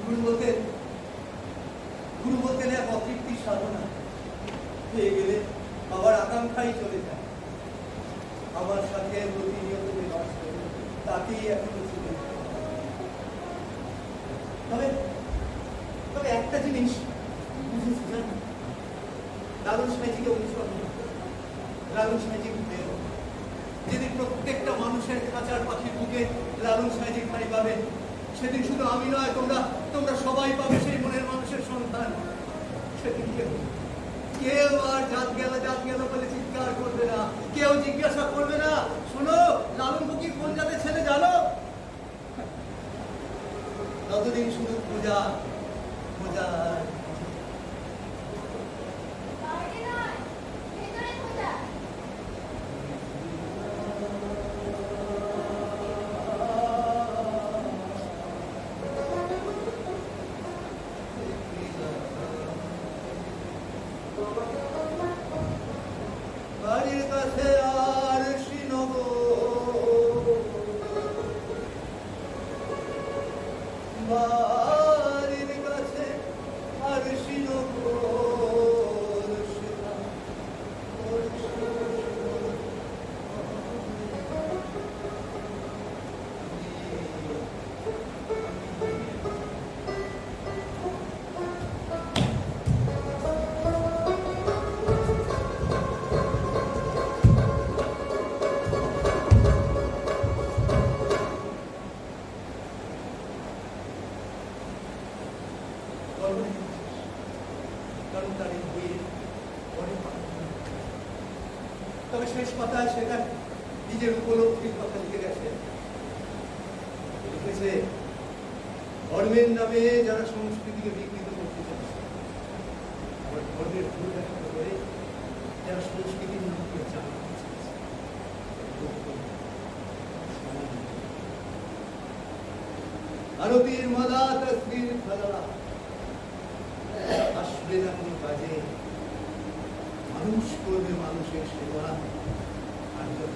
গুরু বলতেন এক অতৃপ্তির সাধনা হয়ে গেলে আবার আকাঙ্ক্ষাই চলে যায়। আমার সাথে প্রতিনিয়ত যে বাস করে তাকেই এখনো চলে যায়। তবে একটা জিনিস বুঝেছি, জানো, লালন সাঁইজিকে অনুসরণ লালন সাঁইজি ঘুরেও যেদিন প্রত্যেকটা মানুষের খাঁচার পাখির বুকে লালন সাঁইজির ঠাঁই পাবে, সেদিন শুধু আমি নয়, তোমরা সবাই পাবে সেই মনের মানুষের সন্তান। সেদিন কেউ আর জাত গেল বলে চিৎকার করবে না, কেউ জিজ্ঞাসা করবে না, শোনো লালন ফকির কোন জাতের ছেলে জানো? ততদিন শুধু পূজা পূজা। বাড়ির কাছে আর শ্রীনগর, বাড়ির কাছে আর শ্রীনগর, তবে শেষ কথায় সেটা নিজের উপলব্ধির কথা লিখে গেছে। লিখেছে, ধর্মের নামে যারা সংস্কৃতিকে বিকৃত করতে চাচ্ছে, আবার ধর্মের ভুল ব্যাখ্যা করে যারা সংস্কৃতির নামকে চালাতে চাচ্ছে, ভারতীর মালা তসবির ফলা আসবে না কোনো কাজে, মানুষ করবে মানুষের সেবা, আর যত